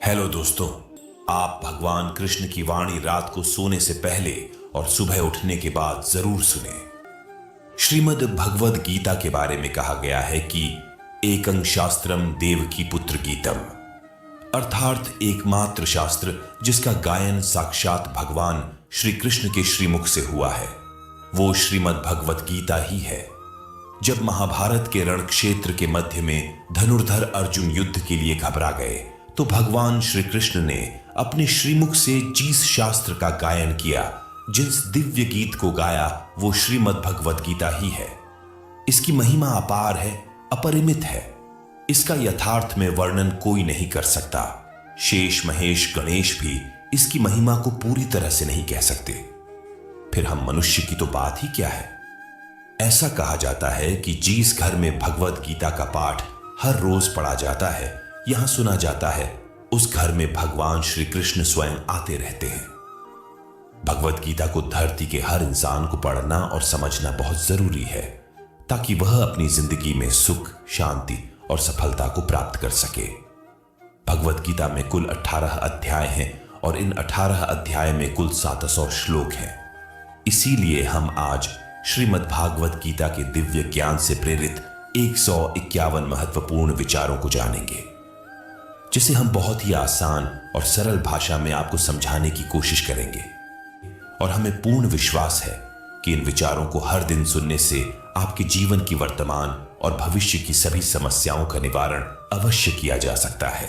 Hello दोस्तों, आप भगवान कृष्ण की वाणी रात को सोने से पहले और सुबह उठने के बाद जरूर सुने। श्रीमद् भगवद गीता के बारे में कहा गया है कि एकं शास्त्रम देवकी पुत्र गीतम, अर्थात एकमात्र शास्त्र जिसका गायन साक्षात भगवान श्री कृष्ण के श्रीमुख से हुआ है वो श्रीमद् भगवद गीता ही है। जब महाभारत के रण क्षेत्र के मध्य में धनुर्धर अर्जुन युद्ध के लिए घबरा गए तो भगवान श्री कृष्ण ने अपने श्रीमुख से जिस शास्त्र का गायन किया, जिस दिव्य गीत को गाया, वो श्रीमद् भगवद गीता ही है। इसकी महिमा अपार है, अपरिमित है। इसका यथार्थ में वर्णन कोई नहीं कर सकता। शेष महेश गणेश भी इसकी महिमा को पूरी तरह से नहीं कह सकते। फिर हम मनुष्य की तो बात ही क्या है। ऐसा कहा जाता है कि जिस घर में भगवद गीता का पाठ हर रोज पढ़ा जाता है, यहां सुना जाता है, उस घर में भगवान श्री कृष्ण स्वयं आते रहते हैं। भगवद गीता को धरती के हर इंसान को पढ़ना और समझना बहुत जरूरी है ताकि वह अपनी जिंदगी में सुख, शांति और सफलता को प्राप्त कर सके। भगवद गीता में कुल 18 अध्याय हैं और इन 18 अध्याय में कुल 700 श्लोक हैं। इसीलिए हम आज श्रीमद् भागवत गीता के दिव्य ज्ञान से प्रेरित 151 महत्वपूर्ण विचारों को जानेंगे, जिसे हम बहुत ही आसान और सरल भाषा में आपको समझाने की कोशिश करेंगे। और हमें पूर्ण विश्वास है कि इन विचारों को हर दिन सुनने से आपके जीवन की वर्तमान और भविष्य की सभी समस्याओं का निवारण अवश्य किया जा सकता है।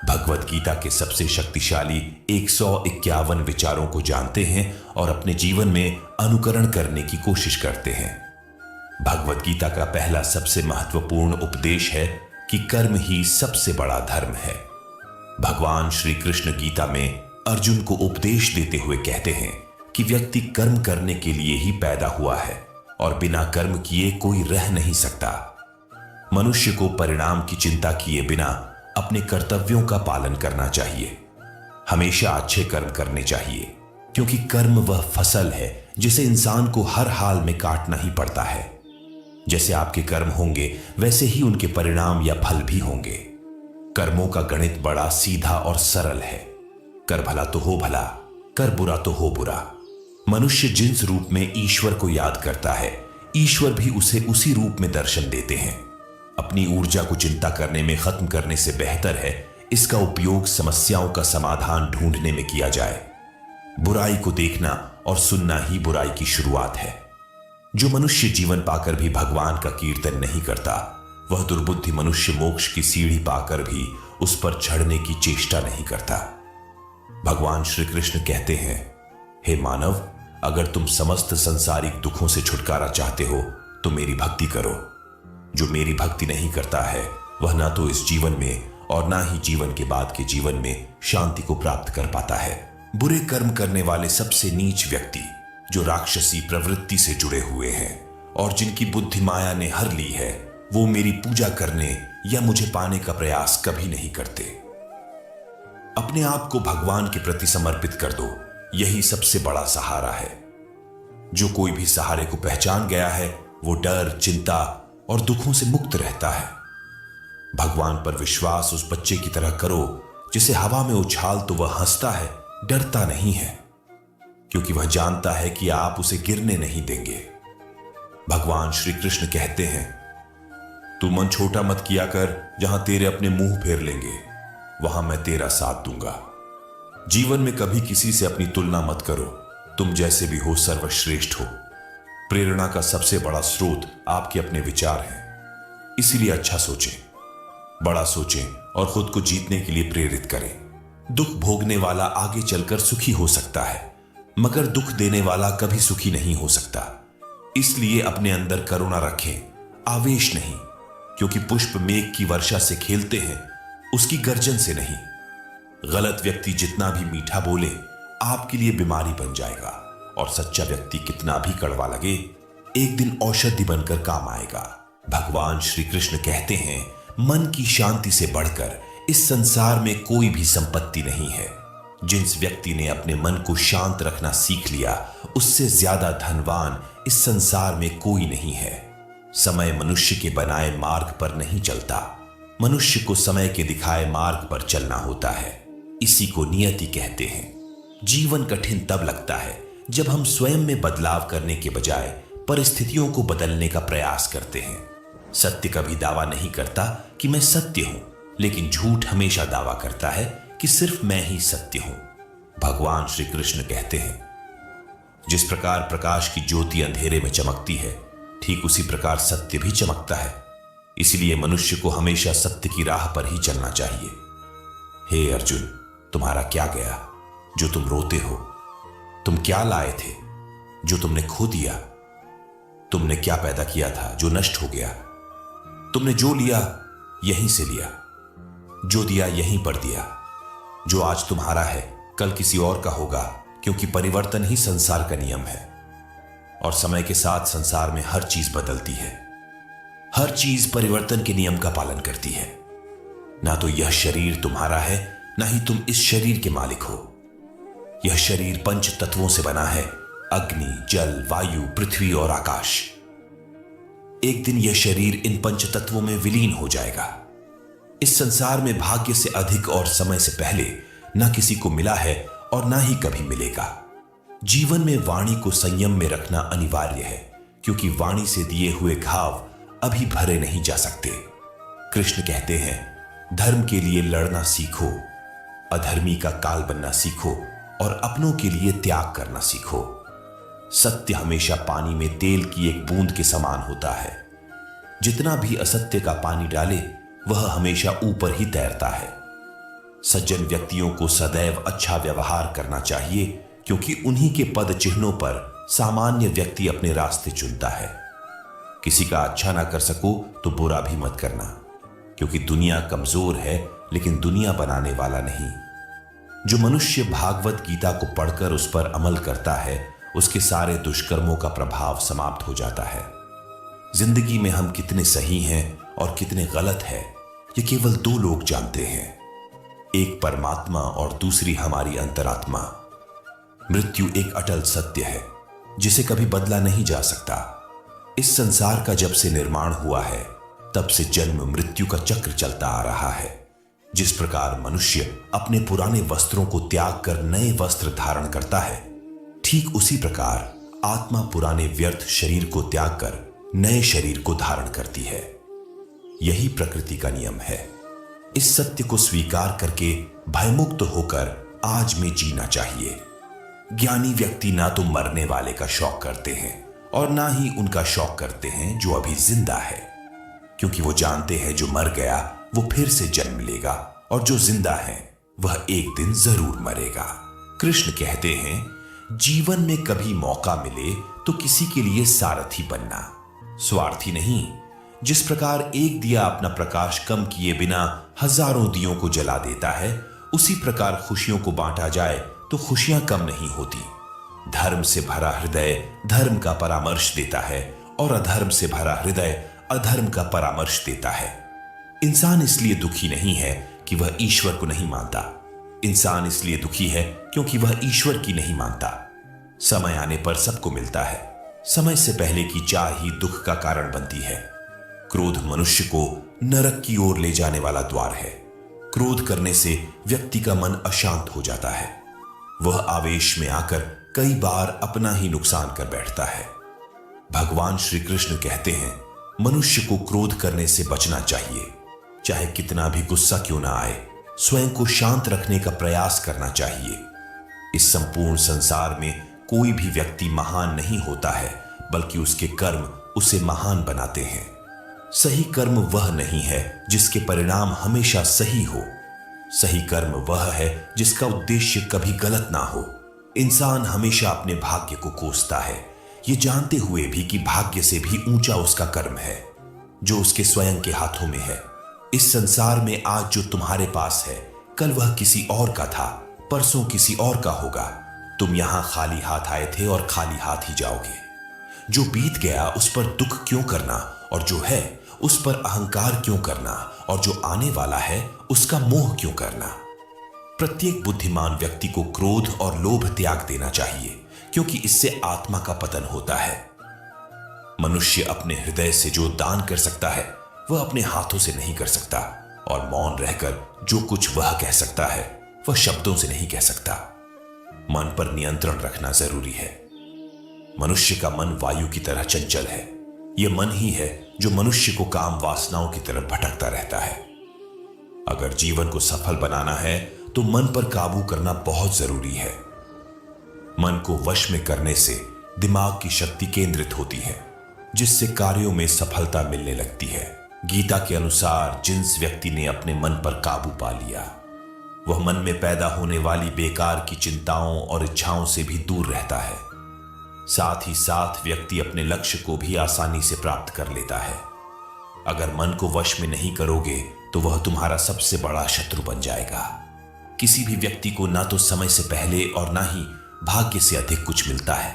भगवद गीता के सबसे शक्तिशाली 151 विचारों को जानते हैं और अपने जीवन में अनुकरण करने की कोशिश करते हैं। भगवद गीता का पहला सबसे महत्वपूर्ण उपदेश है कि कर्म ही सबसे बड़ा धर्म है। भगवान श्री कृष्ण गीता में अर्जुन को उपदेश देते हुए कहते हैं कि व्यक्ति कर्म करने के लिए ही पैदा हुआ है और बिना कर्म किए कोई रह नहीं सकता। मनुष्य को परिणाम की चिंता किए बिना अपने कर्तव्यों का पालन करना चाहिए। हमेशा अच्छे कर्म करने चाहिए, क्योंकि कर्म वह फसल है जिसे इंसान को हर हाल में काटना ही पड़ता है। जैसे आपके कर्म होंगे वैसे ही उनके परिणाम या फल भी होंगे। कर्मों का गणित बड़ा सीधा और सरल है। कर भला तो हो भला, कर बुरा तो हो बुरा। मनुष्य जिस रूप में ईश्वर को याद करता है, ईश्वर भी उसे उसी रूप में दर्शन देते हैं। अपनी ऊर्जा को चिंता करने में खत्म करने से बेहतर है इसका उपयोग समस्याओं का समाधान ढूंढने में किया जाए। बुराई को देखना और सुनना ही बुराई की शुरुआत है। जो मनुष्य जीवन पाकर भी भगवान का कीर्तन नहीं करता, वह दुर्बुद्धि मनुष्य मोक्ष की सीढ़ी पाकर भी उस पर चढ़ने की चेष्टा नहीं करता। भगवान श्री कृष्ण कहते हैं, हे मानव, अगर तुम समस्त संसारिक दुखों से छुटकारा चाहते हो तो मेरी भक्ति करो। जो मेरी भक्ति नहीं करता है वह ना तो इस जीवन में और ना ही जीवन के बाद के जीवन में शांति को प्राप्त कर पाता है। बुरे कर्म करने वाले सबसे नीच व्यक्ति, जो राक्षसी प्रवृत्ति से जुड़े हुए हैं और जिनकी बुद्धि माया ने हर ली है, वो मेरी पूजा करने या मुझे पाने का प्रयास कभी नहीं करते। अपने आप को भगवान के प्रति समर्पित कर दो, यही सबसे बड़ा सहारा है। जो कोई भी सहारे को पहचान गया है वो डर, चिंता और दुखों से मुक्त रहता है। भगवान पर विश्वास उस बच्चे की तरह करो जिसे हवा में उछाल तो वह हंसता है, डरता नहीं है, क्योंकि वह जानता है कि आप उसे गिरने नहीं देंगे। भगवान श्री कृष्ण कहते हैं, तू मन छोटा मत किया कर, जहां तेरे अपने मुंह फेर लेंगे वहां मैं तेरा साथ दूंगा। जीवन में कभी किसी से अपनी तुलना मत करो, तुम जैसे भी हो सर्वश्रेष्ठ हो। प्रेरणा का सबसे बड़ा स्रोत आपके अपने विचार हैं। इसीलिए अच्छा सोचें, बड़ा सोचें और खुद को जीतने के लिए प्रेरित करें। दुख भोगने वाला आगे चलकर सुखी हो सकता है, मगर दुख देने वाला कभी सुखी नहीं हो सकता। इसलिए अपने अंदर करुणा रखें, आवेश नहीं, क्योंकि पुष्प मेघ की वर्षा से खेलते हैं, उसकी गर्जन से नहीं। गलत व्यक्ति जितना भी मीठा बोले आपके लिए बीमारी बन जाएगा, और सच्चा व्यक्ति कितना भी कड़वा लगे एक दिन औषधि बनकर काम आएगा। भगवान श्री कृष्ण कहते हैं, मन की शांति से बढ़कर इस संसार में कोई भी संपत्ति नहीं है। जिस व्यक्ति ने अपने मन को शांत रखना सीख लिया, उससे ज्यादा धनवान इस संसार में कोई नहीं है। समय मनुष्य के बनाए मार्ग पर नहीं चलता, मनुष्य को समय के दिखाए मार्ग पर चलना होता है। इसी को नियति कहते हैं। जीवन कठिन तब लगता है जब हम स्वयं में बदलाव करने के बजाय परिस्थितियों को बदलने का प्रयास करते हैं। सत्य कभी दावा नहीं करता कि मैं सत्य हूं, लेकिन झूठ हमेशा दावा करता है कि सिर्फ मैं ही सत्य हूं। भगवान श्री कृष्ण कहते हैं, जिस प्रकार प्रकाश की ज्योति अंधेरे में चमकती है, ठीक उसी प्रकार सत्य भी चमकता है। इसलिए मनुष्य को हमेशा सत्य की राह पर ही चलना चाहिए। हे अर्जुन, तुम्हारा क्या गया जो तुम रोते हो? तुम क्या लाए थे जो तुमने खो दिया? तुमने क्या पैदा किया था जो नष्ट हो गया? तुमने जो लिया यहीं से लिया, जो दिया यहीं पर दिया। जो आज तुम्हारा है कल किसी और का होगा, क्योंकि परिवर्तन ही संसार का नियम है। और समय के साथ संसार में हर चीज बदलती है। हर चीज परिवर्तन के नियम का पालन करती है। ना तो यह शरीर तुम्हारा है, ना ही तुम इस शरीर के मालिक हो। यह शरीर पंच तत्वों से बना है, अग्नि, जल, वायु, पृथ्वी और आकाश। एक दिन यह शरीर इन पंच तत्वों में विलीन हो जाएगा। इस संसार में भाग्य से अधिक और समय से पहले ना किसी को मिला है और ना ही कभी मिलेगा। जीवन में वाणी को संयम में रखना अनिवार्य है, क्योंकि वाणी से दिए हुए घाव अभी भरे नहीं जा सकते। कृष्ण कहते हैं, धर्म के लिए लड़ना सीखो, अधर्मी का काल बनना सीखो और अपनों के लिए त्याग करना सीखो। सत्य हमेशा पानी में तेल की एक बूंद के समान होता है। जितना भी असत्य का पानी डाले वह हमेशा ऊपर ही तैरता है। सज्जन व्यक्तियों को सदैव अच्छा व्यवहार करना चाहिए, क्योंकि उन्हीं के पद चिन्हों पर सामान्य व्यक्ति अपने रास्ते चुनता है। किसी का अच्छा ना कर सको तो बुरा भी मत करना, क्योंकि दुनिया कमजोर है लेकिन दुनिया बनाने वाला नहीं। जो मनुष्य भागवत गीता को पढ़कर उस पर अमल करता है, उसके सारे दुष्कर्मों का प्रभाव समाप्त हो जाता है। जिंदगी में हम कितने सही हैं और कितने गलत हैं, ये केवल दो लोग जानते हैं, एक परमात्मा और दूसरी हमारी अंतरात्मा। मृत्यु एक अटल सत्य है जिसे कभी बदला नहीं जा सकता। इस संसार का जब से निर्माण हुआ है तब से जन्म मृत्यु का चक्र चलता आ रहा है। जिस प्रकार मनुष्य अपने पुराने वस्त्रों को त्याग कर नए वस्त्र धारण करता है, ठीक उसी प्रकार आत्मा पुराने व्यर्थ शरीर को त्याग कर नए शरीर को धारण करती है। यही प्रकृति का नियम है। इस सत्य को स्वीकार करके भयमुक्त होकर आज में जीना चाहिए। ज्ञानी व्यक्ति ना तो मरने वाले का शौक करते हैं और ना ही उनका शौक करते हैं जो अभी जिंदा है, क्योंकि वो जानते हैं जो मर गया वो फिर से जन्म लेगा और जो जिंदा है वह एक दिन जरूर मरेगा। कृष्ण कहते हैं, जीवन में कभी मौका मिले तो किसी के लिए सारथी बनना, स्वार्थी नहीं। जिस प्रकार एक दिया अपना प्रकाश कम किए बिना हजारों दियों को जला देता है, उसी प्रकार खुशियों को बांटा जाए तो खुशियां कम नहीं होती। धर्म से भरा हृदय धर्म का परामर्श देता है और अधर्म से भरा हृदय अधर्म का परामर्श देता है। इंसान इसलिए दुखी नहीं है कि वह ईश्वर को नहीं मानता। इंसान इसलिए दुखी है क्योंकि वह ईश्वर की नहीं मानता। समय आने पर सबको मिलता है। समय से पहले की चाह ही दुख का कारण बनती है। क्रोध मनुष्य को नरक की ओर ले जाने वाला द्वार है। क्रोध करने से व्यक्ति का मन अशांत हो जाता है। वह आवेश में आकर कई बार अपना ही नुकसान कर बैठता है। भगवान श्री कृष्ण कहते हैं, मनुष्य को क्रोध करने से बचना चाहिए। चाहे कितना भी गुस्सा क्यों ना आए, स्वयं को शांत रखने का प्रयास करना चाहिए। इस संपूर्ण संसार में कोई भी व्यक्ति महान नहीं होता है, बल्कि उसके कर्म उसे महान बनाते हैं। सही कर्म वह नहीं है जिसके परिणाम हमेशा सही हो। सही कर्म वह है जिसका उद्देश्य कभी गलत ना हो। इंसान हमेशा अपने भाग्य को कोसता है, ये जानते हुए भी कि भाग्य से भी ऊंचा उसका कर्म है जो उसके स्वयं के हाथों में है। इस संसार में आज जो तुम्हारे पास है, कल वह किसी और का था, परसों किसी और का होगा। तुम यहां खाली हाथ आए थे और खाली हाथ ही जाओगे। जो बीत गया उस पर दुख क्यों करना, और जो है उस पर अहंकार क्यों करना, और जो आने वाला है उसका मोह क्यों करना। प्रत्येक बुद्धिमान व्यक्ति को क्रोध और लोभ त्याग देना चाहिए, क्योंकि इससे आत्मा का पतन होता है। मनुष्य अपने हृदय से जो दान कर सकता है वह अपने हाथों से नहीं कर सकता। और मौन रहकर जो कुछ वह कह सकता है वह शब्दों से नहीं कह सकता। मन पर नियंत्रण रखना जरूरी है। मनुष्य का मन वायु की तरह चंचल है। यह मन ही है जो मनुष्य को काम वासनाओं की तरफ भटकता रहता है। अगर जीवन को सफल बनाना है तो मन पर काबू करना बहुत जरूरी है। मन को वश में करने से दिमाग की शक्ति केंद्रित होती है, जिससे कार्यों में सफलता मिलने लगती है। गीता के अनुसार जिस व्यक्ति ने अपने मन पर काबू पा लिया, वह मन में पैदा होने वाली बेकार की चिंताओं और इच्छाओं से भी दूर रहता है। साथ ही साथ व्यक्ति अपने लक्ष्य को भी आसानी से प्राप्त कर लेता है। अगर मन को वश में नहीं करोगे तो वह तुम्हारा सबसे बड़ा शत्रु बन जाएगा। किसी भी व्यक्ति को ना तो समय से पहले और ना ही भाग्य से अधिक कुछ मिलता है,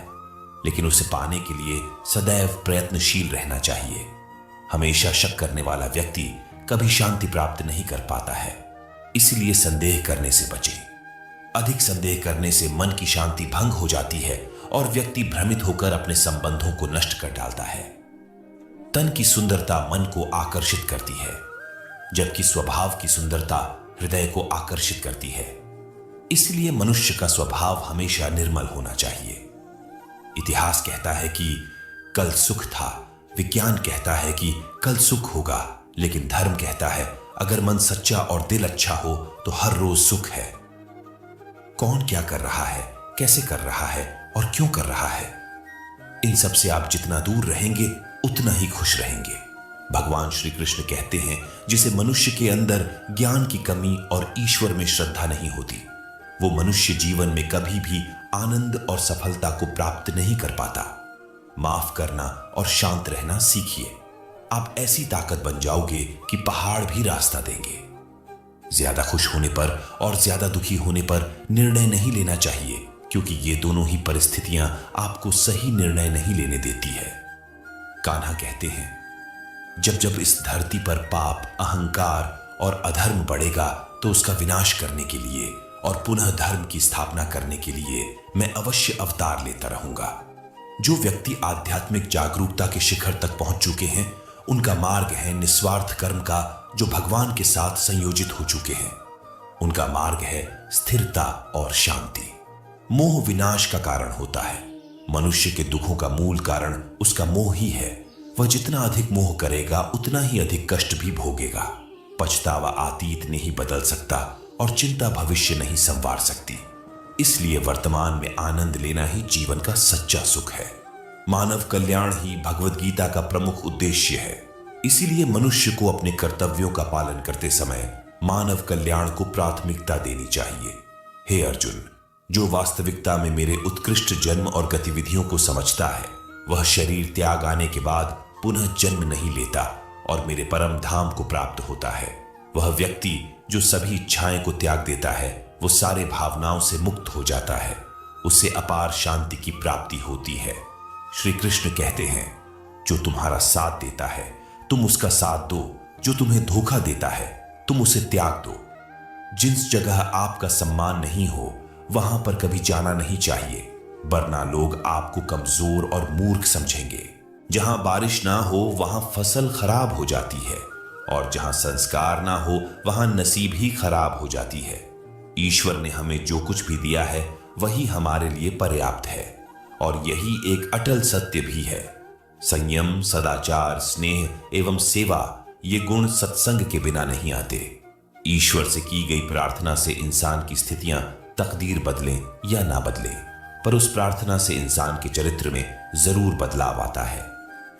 लेकिन उसे पाने के लिए सदैव प्रयत्नशील रहना चाहिए। हमेशा शक करने वाला व्यक्ति कभी शांति प्राप्त नहीं कर पाता है। इसलिए संदेह करने से बचें। अधिक संदेह करने से मन की शांति भंग हो जाती है और व्यक्ति भ्रमित होकर अपने संबंधों को नष्ट कर डालता है। तन की सुंदरता मन को आकर्षित करती है, जबकि स्वभाव की सुंदरता हृदय को आकर्षित करती है। इसलिए मनुष्य का स्वभाव हमेशा निर्मल होना चाहिए। इतिहास कहता है कि कल सुख था, विज्ञान कहता है कि कल सुख होगा, लेकिन धर्म कहता है अगर मन सच्चा और दिल अच्छा हो तो हर रोज सुख है। कौन क्या कर रहा है, कैसे कर रहा है और क्यों कर रहा है, इन सब से आप जितना दूर रहेंगे उतना ही खुश रहेंगे। भगवान श्री कृष्ण कहते हैं जिसे मनुष्य के अंदर ज्ञान की कमी और ईश्वर में श्रद्धा नहीं होती, वो मनुष्य जीवन में कभी भी आनंद और सफलता को प्राप्त नहीं कर पाता। माफ करना और शांत रहना सीखिए। आप ऐसी ताकत बन जाओगे कि पहाड़ भी रास्ता देंगे। ज्यादा खुश होने पर और ज्यादा दुखी होने पर निर्णय नहीं लेना चाहिए, क्योंकि ये दोनों ही परिस्थितियां आपको सही निर्णय नहीं लेने देती है। कान्हा कहते हैं जब जब इस धरती पर पाप, अहंकार और अधर्म बढ़ेगा तो उसका विनाश करने के लिए और पुनः धर्म की स्थापना करने के लिए मैं अवश्य अवतार लेता रहूंगा। जो व्यक्ति आध्यात्मिक जागरूकता के शिखर तक पहुंच चुके हैं, उनका मार्ग है निस्वार्थ कर्म का जो भगवान के साथ संयोजित हो चुके हैं। उनका मार्ग है स्थिरता और शांति। मोह विनाश का कारण होता है। मनुष्य के दुखों का मूल कारण उसका मोह ही है। वह जितना अधिक मोह करेगा उतना ही अधिक कष्ट भी भोगेगा। पछतावा अतीत नहीं बदल सकता और चिंता भविष्य नहीं संवार सकती। इसलिए वर्तमान में आनंद लेना ही जीवन का सच्चा सुख है। मानव कल्याण ही भगवद गीता का प्रमुख उद्देश्य है। इसीलिए मनुष्य को अपने कर्तव्यों का पालन करते समय मानव कल्याण को प्राथमिकता देनी चाहिए। हे अर्जुन, जो वास्तविकता में मेरे उत्कृष्ट जन्म और गतिविधियों को समझता है, वह शरीर त्याग आने के बाद पुनः जन्म नहीं लेता और मेरे परम धाम को प्राप्त होता है। वह व्यक्ति जो सभी इच्छाएं को त्याग देता है, वो सारे भावनाओं से मुक्त हो जाता है। उससे अपार शांति की प्राप्ति होती है। श्री कृष्ण कहते हैं जो तुम्हारा साथ देता है तुम उसका साथ दो, जो तुम्हें धोखा देता है तुम उसे त्याग दो। जिस जगह आपका सम्मान नहीं हो वहां पर कभी जाना नहीं चाहिए, वरना लोग आपको कमजोर और मूर्ख समझेंगे। जहां बारिश ना हो वहां फसल खराब हो जाती है और जहां संस्कार ना हो वहां नसीब ही खराब हो जाती है। ईश्वर ने हमें जो कुछ भी दिया है वही हमारे लिए पर्याप्त है और यही एक अटल सत्य भी है। संयम, सदाचार, स्नेह एवं सेवा ये गुण सत्संग के बिना नहीं आते। ईश्वर से की गई प्रार्थना से इंसान की स्थितियां तकदीर बदलें या ना बदलें, पर उस प्रार्थना से इंसान के चरित्र में जरूर बदलाव आता है।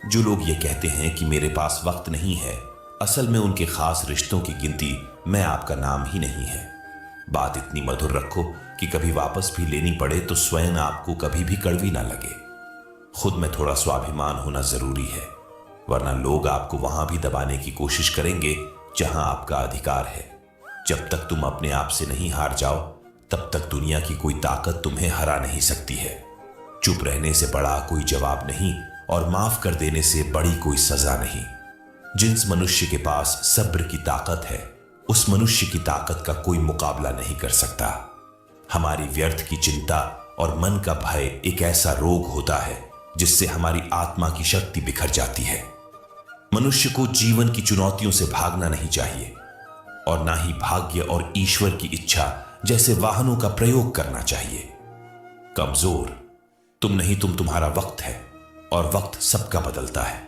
जो लोग ये कहते हैं कि मेरे पास वक्त नहीं है, असल में उनके खास रिश्तों की गिनती मैं आपका नाम ही नहीं है। बात इतनी मधुर रखो कि कभी वापस भी लेनी पड़े तो स्वयं आपको कभी भी कड़वी ना लगे। खुद में थोड़ा स्वाभिमान होना जरूरी है, वरना लोग आपको वहां भी दबाने की कोशिश करेंगे जहां आपका अधिकार है। जब तक तुम अपने आप से नहीं हार जाओ तब तक दुनिया की कोई ताकत तुम्हें हरा नहीं सकती है। चुप रहने से बड़ा कोई जवाब नहीं और माफ कर देने से बड़ी कोई सजा नहीं। जिस मनुष्य के पास सब्र की ताकत है उस मनुष्य की ताकत का कोई मुकाबला नहीं कर सकता। हमारी व्यर्थ की चिंता और मन का भय एक ऐसा रोग होता है जिससे हमारी आत्मा की शक्ति बिखर जाती है। मनुष्य को जीवन की चुनौतियों से भागना नहीं चाहिए, और ना ही भाग्य और ईश्वर की इच्छा जैसे वाहनों का प्रयोग करना चाहिए। कमजोर तुम नहीं, तुम्हारा वक्त है और वक्त सबका बदलता है।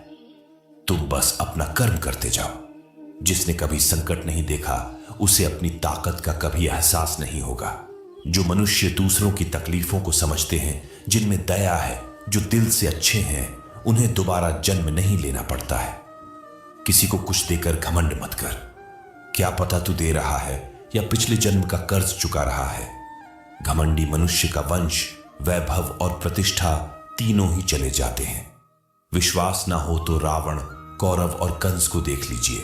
तुम बस अपना कर्म करते जाओ। जिसने कभी संकट नहीं देखा उसे अपनी ताकत का कभी एहसास नहीं होगा। जो मनुष्य दूसरों की तकलीफों को समझते हैं, जिनमें दया है, जो दिल से अच्छे हैं, उन्हें दोबारा जन्म नहीं लेना पड़ता है। किसी को कुछ देकर घमंड मत कर। क्या पता तू दे रहा है या पिछले जन्म का कर्ज चुका रहा है। घमंडी मनुष्य का वंश, वैभव और प्रतिष्ठा तीनों ही चले जाते हैं। विश्वास ना हो तो रावण, कौरव और कंस को देख लीजिए।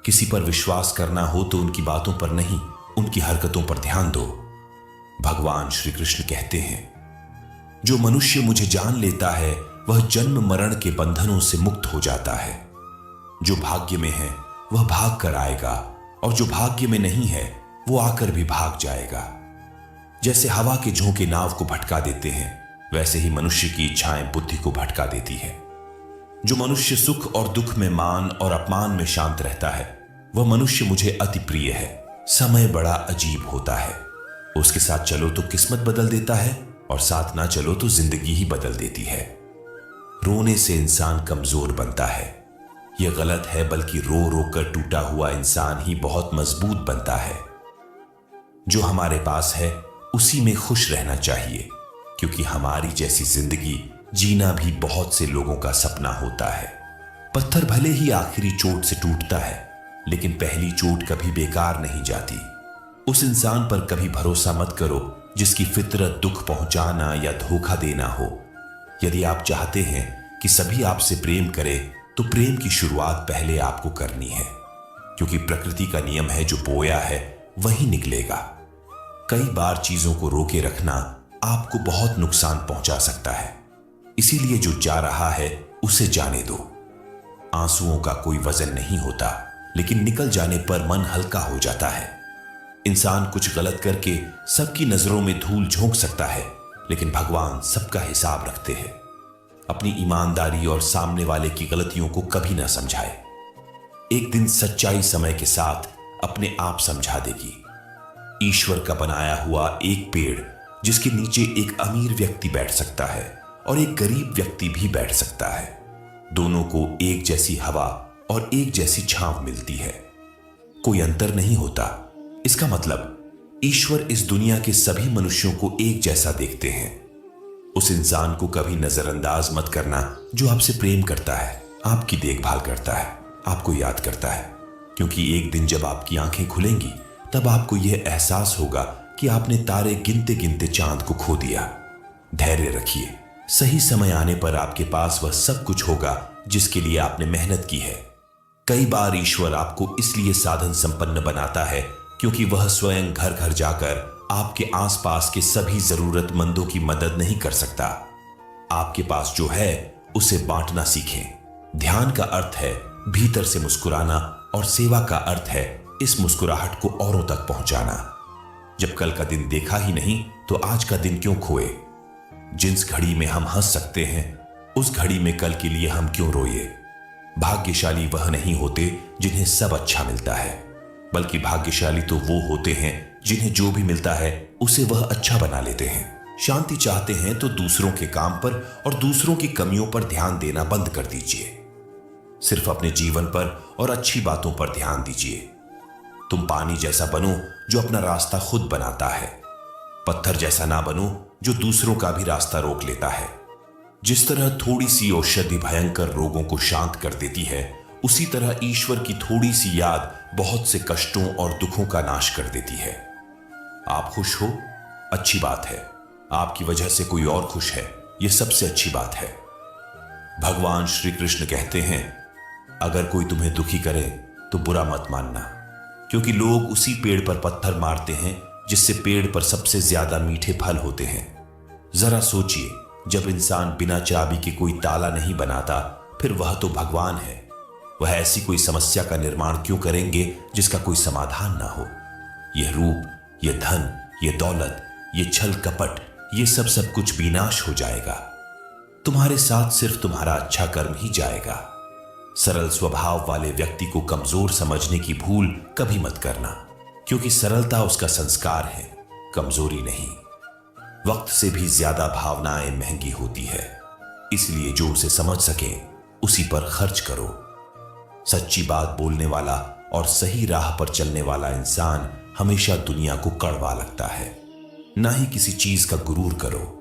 किसी पर विश्वास करना हो तो उनकी बातों पर नहीं, उनकी हरकतों पर ध्यान दो। भगवान श्री कृष्ण कहते हैं, जो मनुष्य मुझे जान लेता है वह जन्म मरण के बंधनों से मुक्त हो जाता है। जो भाग्य में है वह भाग कर आएगा और जो भाग्य में नहीं है वो आकर भी भाग जाएगा। जैसे हवा के झोंके नाव को भटका देते हैं, वैसे ही मनुष्य की इच्छाएं बुद्धि को भटका देती है। जो मनुष्य सुख और दुख में, मान और अपमान में शांत रहता है, वह मनुष्य मुझे अति प्रिय है। समय बड़ा अजीब होता है। उसके साथ चलो तो किस्मत बदल देता है और साथ ना चलो तो जिंदगी ही बदल देती है। रोने से इंसान कमजोर बनता है, यह गलत है, बल्कि रो रो कर टूटा हुआ इंसान ही बहुत मजबूत बनता है। जो हमारे पास है उसी में खुश रहना चाहिए, क्योंकि हमारी जैसी जिंदगी जीना भी बहुत से लोगों का सपना होता है। पत्थर भले ही आखिरी चोट से टूटता है, लेकिन पहली चोट कभी बेकार नहीं जाती। उस इंसान पर कभी भरोसा मत करो जिसकी फितरत दुख पहुंचाना या धोखा देना हो। यदि आप चाहते हैं कि सभी आपसे प्रेम करें, तो प्रेम की शुरुआत पहले आपको करनी है, क्योंकि प्रकृति का नियम है, जो बोया है वही निकलेगा। कई बार चीजों को रोके रखना आपको बहुत नुकसान पहुंचा सकता है, इसीलिए जो जा रहा है उसे जाने दो। आंसुओं का कोई वजन नहीं होता, लेकिन निकल जाने पर मन हल्का हो जाता है। इंसान कुछ गलत करके सबकी नजरों में धूल झोंक सकता है, लेकिन भगवान सबका हिसाब रखते हैं। अपनी ईमानदारी और सामने वाले की गलतियों को कभी ना समझाए। एक दिन सच्चाई समय के साथ अपने आप समझा देगी। ईश्वर का बनाया हुआ एक पेड़, जिसके नीचे एक अमीर व्यक्ति बैठ सकता है और एक गरीब व्यक्ति भी बैठ सकता है। दोनों को एक जैसी हवा और एक जैसी छांव मिलती है, कोई अंतर नहीं होता। इसका मतलब ईश्वर इस दुनिया के सभी मनुष्यों को एक जैसा देखते हैं। उस इंसान को कभी नजरअंदाज मत करना जो आपसे प्रेम करता है, आपकी देखभाल करता है, आपको याद करता है, क्योंकि एक दिन जब आपकी आंखें खुलेंगी तब आपको यह एहसास होगा कि आपने तारे गिनते गिनते चांद को खो दिया। धैर्य रखिए, सही समय आने पर आपके पास वह सब कुछ होगा जिसके लिए आपने मेहनत की है। कई बार ईश्वर आपको इसलिए साधन संपन्न बनाता है क्योंकि वह स्वयं घर घर जाकर आपके आसपास के सभी जरूरतमंदों की मदद नहीं कर सकता। आपके पास जो है उसे बांटना सीखें। ध्यान का अर्थ है भीतर से मुस्कुराना और सेवा का अर्थ है इस मुस्कुराहट को औरों तक पहुंचाना। जब कल का दिन देखा ही नहीं तो आज का दिन क्यों खोए। जिस घड़ी में हम हंस सकते हैं उस घड़ी में कल के लिए हम क्यों रोए। भाग्यशाली वह नहीं होते जिन्हें सब अच्छा मिलता है, बल्कि भाग्यशाली तो वो होते हैं जिन्हें जो भी मिलता है उसे वह अच्छा बना लेते हैं। शांति चाहते हैं तो दूसरों के काम पर और दूसरों की कमियों पर ध्यान देना बंद कर दीजिए। सिर्फ अपने जीवन पर और अच्छी बातों पर ध्यान दीजिए। तुम पानी जैसा बनो जो अपना रास्ता खुद बनाता है, पत्थर जैसा ना बनो जो दूसरों का भी रास्ता रोक लेता है। जिस तरह थोड़ी सी औषधि भयंकर रोगों को शांत कर देती है, उसी तरह ईश्वर की थोड़ी सी याद बहुत से कष्टों और दुखों का नाश कर देती है। आप खुश हो, अच्छी बात है। आपकी वजह से कोई और खुश है, यह सबसे अच्छी बात है। भगवान श्री कृष्ण कहते हैं, अगर कोई तुम्हें दुखी करे तो बुरा मत मानना, क्योंकि लोग उसी पेड़ पर पत्थर मारते हैं जिससे पेड़ पर सबसे ज्यादा मीठे फल होते हैं। जरा सोचिए, जब इंसान बिना चाबी के कोई ताला नहीं बनाता, फिर वह तो भगवान है। वह ऐसी कोई समस्या का निर्माण क्यों करेंगे जिसका कोई समाधान ना हो। यह रूप, यह धन, यह दौलत, यह छल कपट, यह सब कुछ विनाश हो जाएगा। तुम्हारे साथ सिर्फ तुम्हारा अच्छा कर्म ही जाएगा। सरल स्वभाव वाले व्यक्ति को कमजोर समझने की भूल कभी मत करना, क्योंकि सरलता उसका संस्कार है, कमजोरी नहीं। वक्त से भी ज्यादा भावनाएं महंगी होती है, इसलिए जो उसे समझ सके उसी पर खर्च करो। सच्ची बात बोलने वाला और सही राह पर चलने वाला इंसान हमेशा दुनिया को कड़वा लगता है। ना ही किसी चीज का गुरूर करो।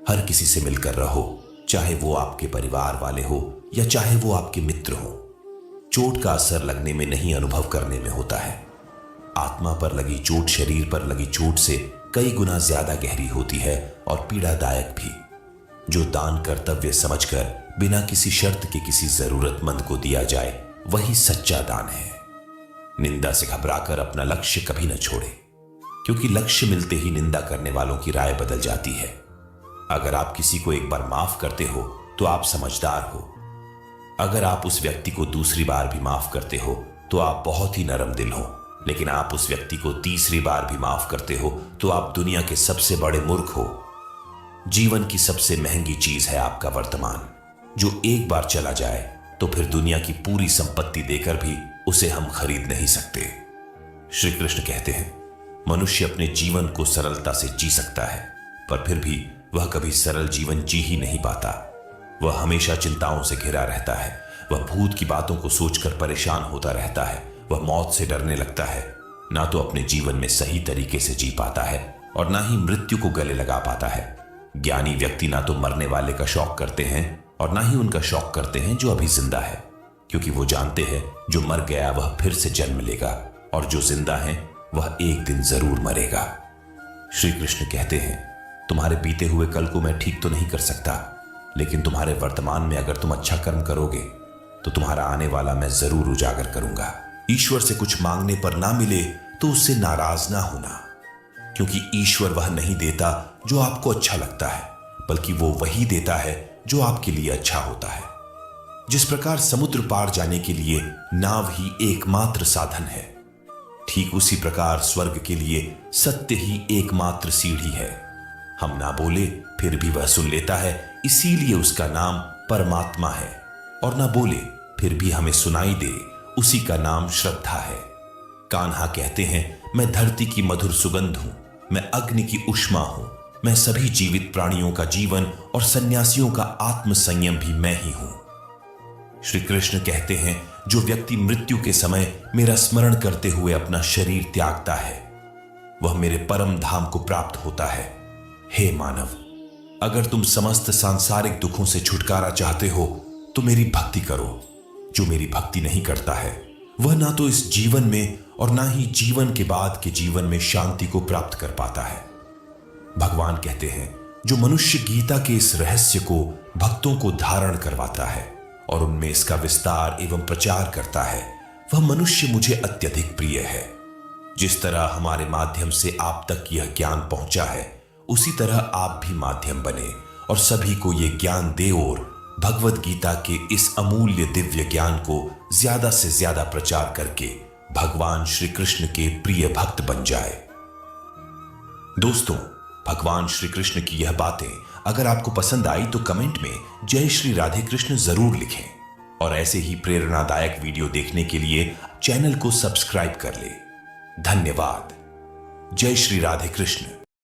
हर किसी से मिलकर रहो, चाहे वो आपके परिवार वाले हो या चाहे वो आपके मित्र हो। चोट का असर लगने में नहीं, अनुभव करने में होता है। आत्मा पर लगी चोट शरीर पर लगी चोट से कई गुना ज्यादा गहरी होती है और पीड़ादायक भी। जो दान कर्तव्य समझकर बिना किसी शर्त के किसी जरूरतमंद को दिया जाए, वही सच्चा दान है। निंदा से घबराकर अपना लक्ष्य कभी न छोड़े, क्योंकि लक्ष्य मिलते ही निंदा करने वालों की राय बदल जाती है। अगर आप किसी को एक बार माफ करते हो तो आप समझदार हो। अगर आप उस व्यक्ति को दूसरी बार भी माफ करते हो तो आप बहुत ही नरम दिल हो। लेकिन आप उस व्यक्ति को तीसरी बार भी माफ करते हो तो आप दुनिया के सबसे बड़े मूर्ख हो। जीवन की सबसे महंगी चीज है आपका वर्तमान, जो एक बार चला जाए तो फिर दुनिया की पूरी संपत्ति देकर भी उसे हम खरीद नहीं सकते। श्री कृष्ण कहते हैं, मनुष्य अपने जीवन को सरलता से जी सकता है, पर फिर भी वह कभी सरल जीवन जी ही नहीं पाता। वह हमेशा चिंताओं से घिरा रहता है। वह भूत की बातों को सोचकर परेशान होता रहता है। वह मौत से डरने लगता है। ना तो अपने जीवन में सही तरीके से जी पाता है और ना ही मृत्यु को गले लगा पाता है। ज्ञानी व्यक्ति ना तो मरने वाले का शौक करते हैं और ना ही उनका शौक करते हैं जो अभी जिंदा है, क्योंकि वो जानते हैं जो मर गया वह फिर से जन्म लेगा और जो जिंदा है वह एक दिन जरूर मरेगा। श्री कृष्ण कहते हैं, तुम्हारे बीते हुए कल को मैं ठीक तो नहीं कर सकता, लेकिन तुम्हारे वर्तमान में अगर तुम अच्छा कर्म करोगे तो तुम्हारा आने वाला मैं जरूर उजागर करूंगा। ईश्वर से कुछ मांगने पर ना मिले तो उससे नाराज ना होना, क्योंकि ईश्वर वह नहीं देता जो आपको अच्छा लगता है, बल्कि वो वही देता है जो आपके लिए अच्छा होता है। जिस प्रकार समुद्र पार जाने के लिए नाव ही एकमात्र साधन है, ठीक उसी प्रकार स्वर्ग के लिए सत्य ही एकमात्र सीढ़ी है। हम ना बोले फिर भी वह सुन लेता है, इसीलिए उसका नाम परमात्मा है। और ना बोले फिर भी हमें सुनाई दे, उसी का नाम श्रद्धा है। कान्हा कहते हैं, मैं धरती की मधुर सुगंध हूं, मैं अग्नि की उष्मा हूं, मैं सभी जीवित प्राणियों का जीवन और सन्यासियों का आत्म संयम भी मैं ही हूं। श्री कृष्ण कहते हैं, जो व्यक्ति मृत्यु के समय मेरा स्मरण करते हुए अपना शरीर त्यागता है, वह मेरे परम धाम को प्राप्त होता है। हे मानव, अगर तुम समस्त सांसारिक दुखों से छुटकारा चाहते हो तो मेरी भक्ति करो। जो मेरी भक्ति नहीं करता है वह ना तो इस जीवन में और ना ही जीवन के बाद के जीवन में शांति को प्राप्त कर पाता है। भगवान कहते हैं, जो मनुष्य गीता के इस रहस्य को भक्तों को धारण करवाता है और उनमें इसका विस्तार एवं प्रचार करता है, वह मनुष्य मुझे अत्यधिक प्रिय है। जिस तरह हमारे माध्यम से आप तक यह ज्ञान पहुंचा है, उसी तरह आप भी माध्यम बने और सभी को यह ज्ञान दे और भगवत गीता के इस अमूल्य दिव्य ज्ञान को ज्यादा से ज्यादा प्रचार करके भगवान श्री कृष्ण के प्रिय भक्त बन जाए। दोस्तों, भगवान श्री कृष्ण की यह बातें अगर आपको पसंद आई तो कमेंट में जय श्री राधे कृष्ण जरूर लिखें और ऐसे ही प्रेरणादायक वीडियो देखने के लिए चैनल को सब्सक्राइब कर ले। धन्यवाद। जय श्री राधे कृष्ण।